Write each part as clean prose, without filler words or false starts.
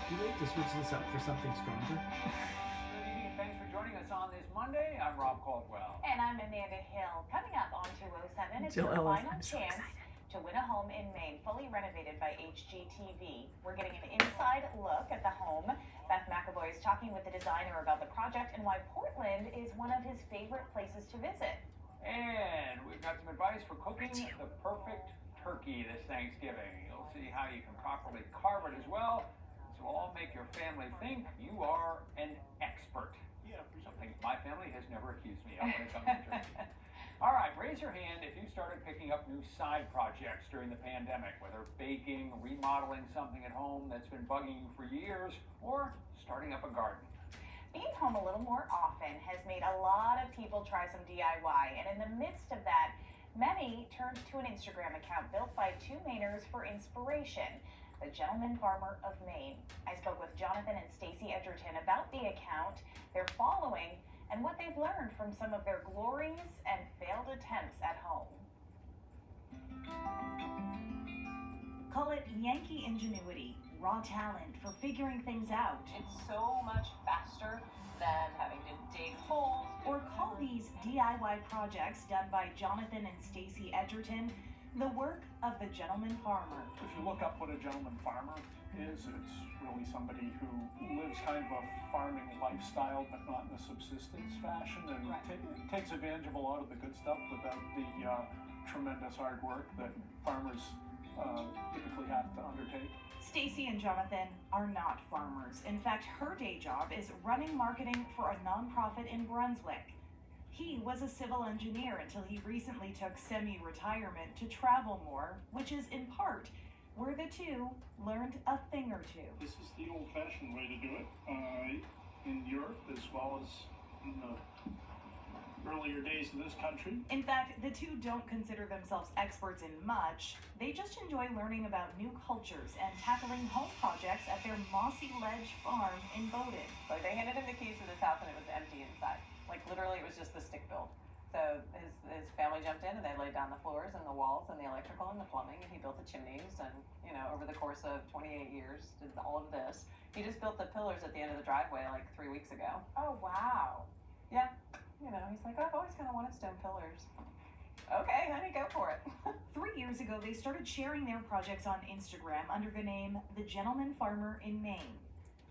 Do we have to switch this up for something stronger? Good evening, and thanks for joining us on this Monday. I'm Rob Caldwell. And I'm Amanda Hill. Coming up on 207, it's Jill your Ellis, final I'm so chance excited. to win a home in Maine, fully renovated by HGTV. We're getting an inside look at the home. Beth McAvoy is talking with the designer about the project and why Portland is one of his favorite places to visit. And we've got some advice for cooking the perfect turkey this Thanksgiving. You'll see how you can properly carve it as well. This will all make your family think you are an expert. Something my family has never accused me of when it comes to turkey. All right, raise your hand if you started picking up new side projects during the pandemic, whether baking, remodeling something at home that's been bugging you for years, or starting up a garden. Being home a little more often has made a lot of people try some DIY, and in the midst of that, many turned to an Instagram account built by two Mainers for inspiration, the Gentleman Farmer of Maine. I spoke with Jonathan and Stacy Edgerton about the account, their following, and what they've learned from some of their glories and failed attempts at home. Call it Yankee ingenuity, raw talent for figuring things out. It's so much faster than having to dig holes. Or call these DIY projects done by Jonathan and Stacy Edgerton the work of the gentleman farmer. If you look up what a gentleman farmer is, it's really somebody who lives kind of a farming lifestyle, but not in a subsistence fashion, and takes advantage of a lot of the good stuff without the tremendous hard work that farmers typically have to undertake. Stacy and Jonathan are not farmers. In fact, her day job is running marketing for a nonprofit in Brunswick. He was a civil engineer until he recently took semi-retirement to travel more, which is in part where the two learned a thing or two. This is the old-fashioned way to do it in Europe as well as in the earlier days in this country. In fact, the two don't consider themselves experts in much. They just enjoy learning about new cultures and tackling home projects at their Mossy Ledge farm in Bowdoin. Like they handed him the keys to this house and it was empty inside. Like literally it was just the stick build. So his family jumped in and they laid down the floors and the walls and the electrical and the plumbing, and he built the chimneys, and over the course of 28 years did all of this. He just built the pillars at the end of the driveway like 3 weeks ago. Oh, wow. Yeah. He's like, I've always kind of wanted stone pillars. Okay, honey, go for it. 3 years ago, they started sharing their projects on Instagram under the name The Gentleman Farmer in Maine.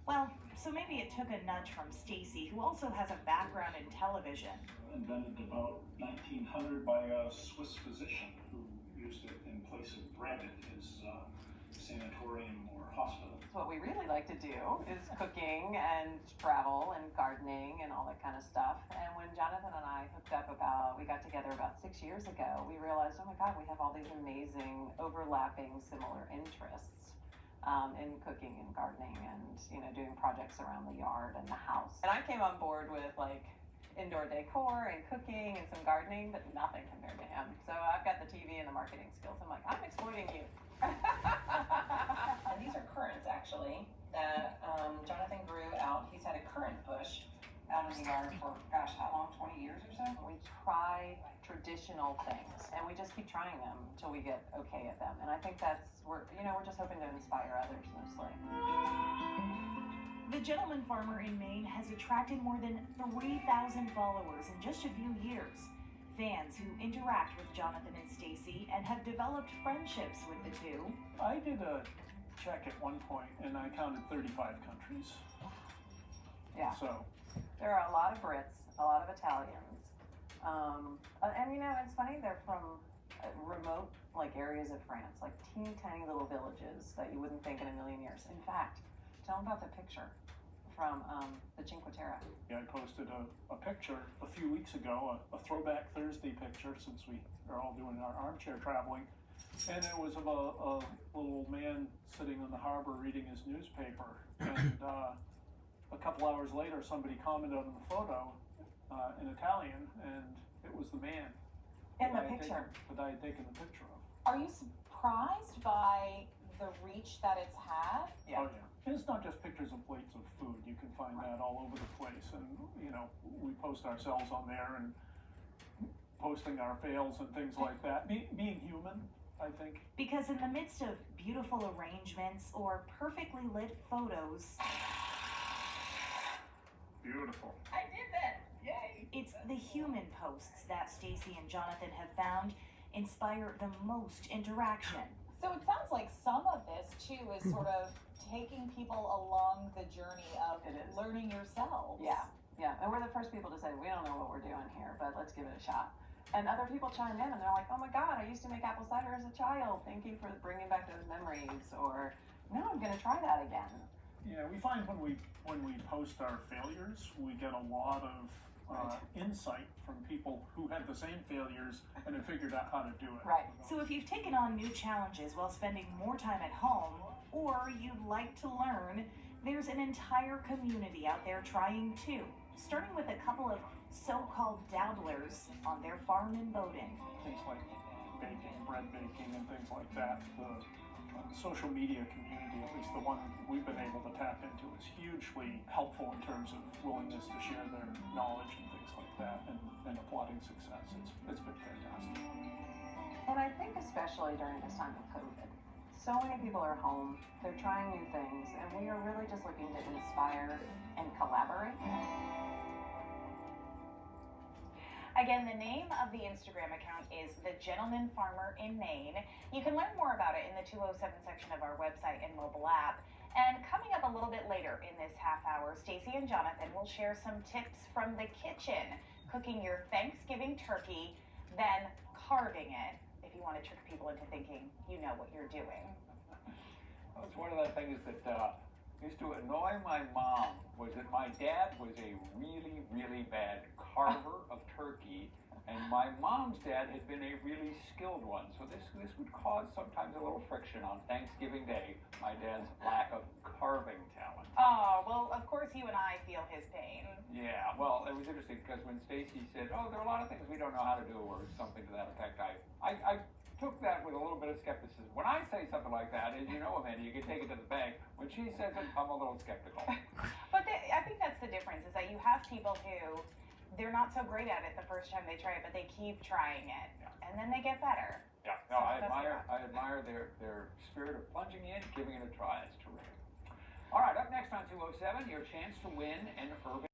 Well, so maybe it took a nudge from Stacy, who also has a background in television. Invented about 1900 by a Swiss physician who used it in place of bread at his sanatorium or hospital. What we really like to do is cooking and travel and gardening and all that kind of stuff. And when Jonathan and I we got together about 6 years ago, we realized, oh my God, we have all these amazing overlapping similar interests in cooking and gardening and, doing projects around the yard and the house. And I came on board with like indoor decor and cooking and some gardening, but nothing compared to him. So I've got the TV and the marketing skills. I'm like, I'm exploiting you. And these are currants, actually, that Jonathan grew out. He's had a currant bush out in the yard for, gosh, how long, 20 years or so? We try traditional things, and we just keep trying them until we get okay at them. And I think we're just hoping to inspire others mostly. The Gentleman Farmer in Maine has attracted more than 3,000 followers in just a few years. Fans who interact with Jonathan and Stacy and have developed friendships with the two. I did a check at one point and I counted 35 countries. Yeah. So there are a lot of Brits, a lot of Italians. And it's funny, they're from remote areas of France, like teeny tiny little villages that you wouldn't think in a million years. In fact, tell them about the picture from the Cinque Terre. I posted a picture a few weeks ago, a throwback Thursday picture, since we are all doing our armchair traveling, and it was of a little man sitting in the harbor reading his newspaper, and a couple hours later somebody commented on the photo in Italian, and it was the man in the picture that I had taken the picture of. Are you surprised by the reach that it's had? Yeah. Oh yeah. And it's not just pictures of plates of food. You can find that all over the place, and we post ourselves on there and posting our fails and things like that. Being human, I think. Because in the midst of beautiful arrangements or perfectly lit photos, Beautiful. I did that. Yay. it's the human posts that Stacy and Jonathan have found inspire the most interaction. So it sounds like some of this too is sort of taking people along the journey of It is. learning yourselves. Yeah, and we're the first people to say, we don't know what we're doing here, but let's give it a shot. And other people chime in and they're like, oh my God, I used to make apple cider as a child. Thank you for bringing back those memories. Or, no, I'm gonna try that again. Yeah, we find when we post our failures, we get a lot of insight from people who had the same failures and have figured out how to do it. Right. So if you've taken on new challenges while spending more time at home, or you'd like to learn, there's an entire community out there trying too, starting with a couple of so-called dabblers on their farm in Bowdoin. Things like baking, bread baking, and things like that. The social media community, at least the one we've been able to tap into, is hugely helpful in terms of willingness to share their knowledge and things like that, and applauding success. It's been fantastic. And I think especially during this time of COVID, so many people are home, they're trying new things, and we are really just looking to inspire and collaborate. Again, the name of the Instagram account is The Gentleman Farmer in Maine. You can learn more about it in the 207 section of our website and mobile app. And coming up a little bit later in this half hour, Stacy and Jonathan will share some tips from the kitchen, cooking your Thanksgiving turkey, then carving it, if you want to trick people into thinking you know what you're doing. Well, it's one of the things that used to annoy my mom, was that my dad was a really, really bad carver of turkey, and my mom's dad had been a really skilled one. So this would cause sometimes a little friction on Thanksgiving Day, my dad's lack of carving talent. Oh, well, of course you and I feel his pain. Yeah, well, it was interesting because when Stacy said, oh, there are a lot of things we don't know how to do, or something to that effect, I took that with a little bit of skepticism. When I say something like that, as you know, Amanda, you can take it to the bank. When she says it, I'm a little skeptical. But I think that's the difference, is that you have people who, they're not so great at it the first time they try it, but they keep trying it, and then they get better. Yeah, no, I admire their spirit of plunging in, giving it a try. It's terrific. All right, up next on 207, your chance to win an urban